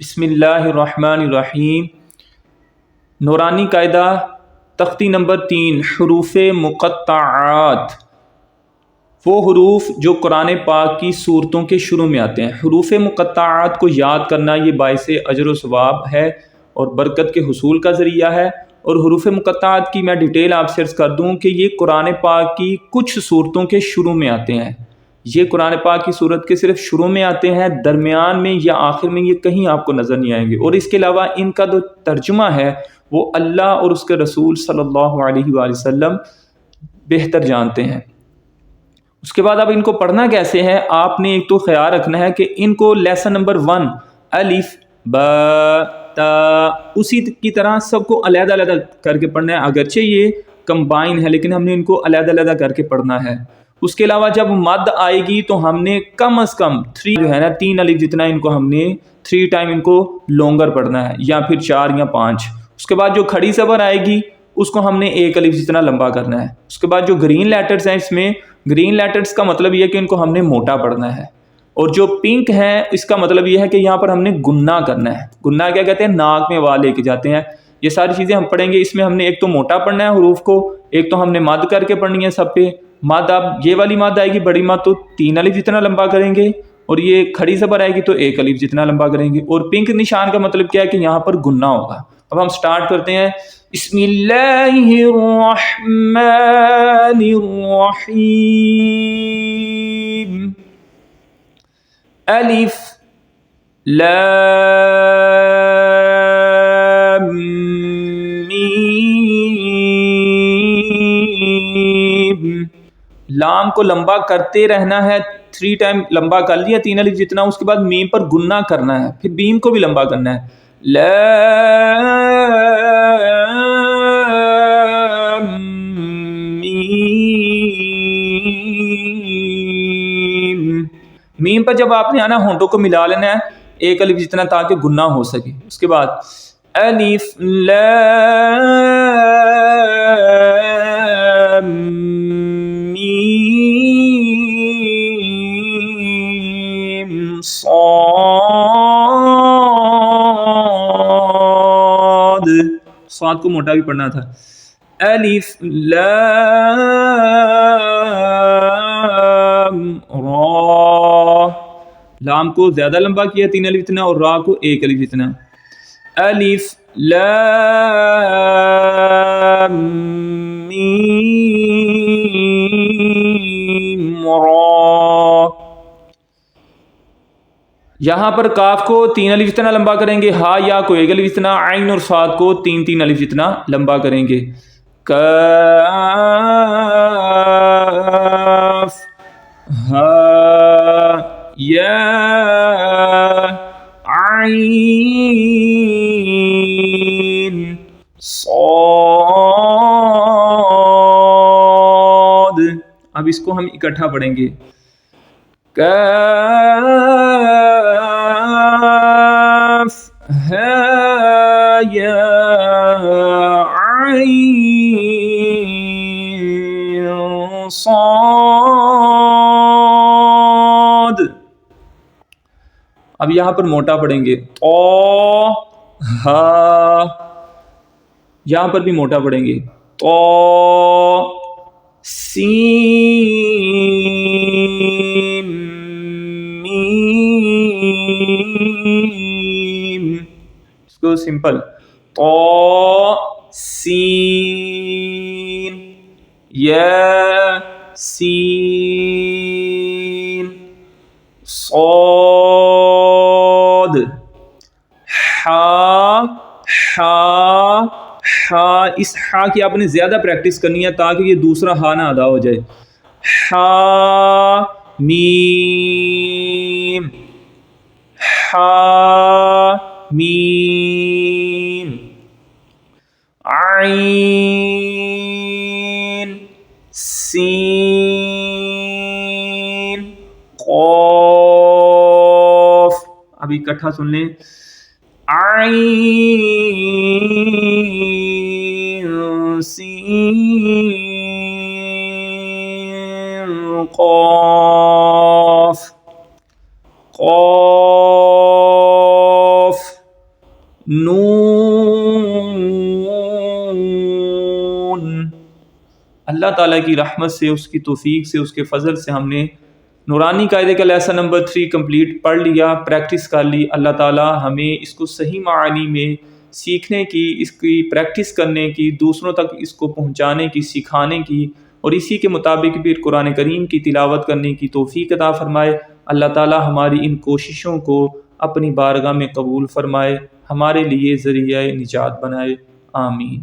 بسم اللہ الرحمن الرحیم۔ نورانی قاعدہ تختی نمبر 3، حروف مقطعات، وہ حروف جو قرآن پاک کی صورتوں کے شروع میں آتے ہیں۔ حروف مقطعات کو یاد کرنا یہ باعث اجر و ثواب ہے اور برکت کے حصول کا ذریعہ ہے۔ اور حروف مقطعات کی میں ڈیٹیل آپ سے عرض کر دوں کہ یہ قرآن پاک کی کچھ صورتوں کے شروع میں آتے ہیں۔ یہ قرآن پاک کی صورت کے صرف شروع میں آتے ہیں، درمیان میں یا آخر میں یہ کہیں آپ کو نظر نہیں آئیں گے۔ اور اس کے علاوہ ان کا جو ترجمہ ہے وہ اللہ اور اس کے رسول صلی اللہ علیہ وآلہ وسلم بہتر جانتے ہیں۔ اس کے بعد اب ان کو پڑھنا کیسے ہے، آپ نے ایک تو خیال رکھنا ہے کہ ان کو لیسن نمبر 1 الف با تا اسی کی طرح سب کو علیحدہ علیحدہ کر کے پڑھنا ہے، اگرچہ یہ کمبائن ہے لیکن ہم نے ان کو علیحدہ علیحدہ کر کے پڑھنا ہے۔ اس کے علاوہ جب مد آئے گی تو ہم نے کم از کم 3 جو ہے نا 3 الف جتنا ان کو ہم نے 3 ٹائم ان کو لونگر پڑھنا ہے، یا پھر 4 یا 5۔ اس کے بعد جو کھڑی زبر آئے گی اس کو ہم نے 1 الف جتنا لمبا کرنا ہے۔ اس کے بعد جو گرین لیٹرز ہیں، اس میں گرین لیٹرز کا مطلب یہ ہے کہ ان کو ہم نے موٹا پڑھنا ہے، اور جو پنک ہے اس کا مطلب یہ ہے کہ یہاں پر ہم نے گننا کرنا ہے۔ گننا کیا کہتے ہیں؟ ناک میں وال لے کے جاتے ہیں۔ یہ ساری چیزیں ہم پڑھیں گے۔ اس میں ہم نے ایک تو موٹا پڑھنا ہے حروف کو، ایک تو ہم نے مد کر کے پڑھنی ہے سب پہ مد۔ اب یہ والی مد آئے گی بڑی مد تو 3 الف جتنا لمبا کریں گے، اور یہ کھڑی زبر آئے گی تو 1 الف جتنا لمبا کریں گے۔ اور پنک نشان کا مطلب کیا ہے کہ یہاں پر گننا ہوگا۔ اب ہم سٹارٹ کرتے ہیں۔ بسم اللہ الرحمن الرحیم۔ الف لام میم۔ لام کو لمبا کرتے رہنا ہے، 3 ٹائم لمبا کر لیا 3 الف جتنا۔ اس کے بعد میم پر گننا کرنا ہے، پھر بیم کو بھی لمبا کرنا ہے۔ لام میم۔ میم پر جب آپ نے آنا ہونٹوں کو ملا لینا ہے 1 الف جتنا تاکہ گننا ہو سکے۔ اس کے بعد الف لام میم صاد۔ صاد کو موٹا بھی پڑھنا تھا۔ الف لام را۔ لام کو زیادہ لمبا کیا 3 الف جتنا، اور را کو 1 الف جتنا۔ الف لام میم را۔ یہاں پر کاف کو 3 الف جتنا لمبا کریں گے، ہا یا کو 1 الف جتنا، عین اور صاد کو 3 الف جتنا لمبا کریں گے۔ کاف ہا یا عین صاد۔ اب اس کو ہم اکٹھا پڑھیں گے۔ کاف ہا یا عین صاد۔ اب یہاں پر موٹا پڑھیں گے۔ تو ہا، یہاں پر بھی موٹا پڑھیں گے۔ تو سین میم۔ اس کو سمپل تو سین یا سین صاد حا حا حا۔ اس حا کی آپ نے زیادہ پریکٹس کرنی ہے تاکہ یہ دوسرا ہا نہ ادا ہو جائے۔ حا میم حا میم عین سین قاف۔ ابھی اکٹھا سن لیں۔ عین سین قاف قاف نون۔ اللہ تعالیٰ کی رحمت سے، اس کی توفیق سے، اس کے فضل سے ہم نے نورانی قاعدے کا لیسن نمبر 3 کمپلیٹ پڑھ لیا، پریکٹس کر لی۔ اللہ تعالیٰ ہمیں اس کو صحیح معنی میں سیکھنے کی، اس کی پریکٹس کرنے کی، دوسروں تک اس کو پہنچانے کی، سکھانے کی، اور اسی کے مطابق بھی قرآن کریم کی تلاوت کرنے کی توفیق عطا فرمائے۔ اللہ تعالیٰ ہماری ان کوششوں کو اپنی بارگاہ میں قبول فرمائے، ہمارے لیے ذریعہ نجات بنائے۔ آمین۔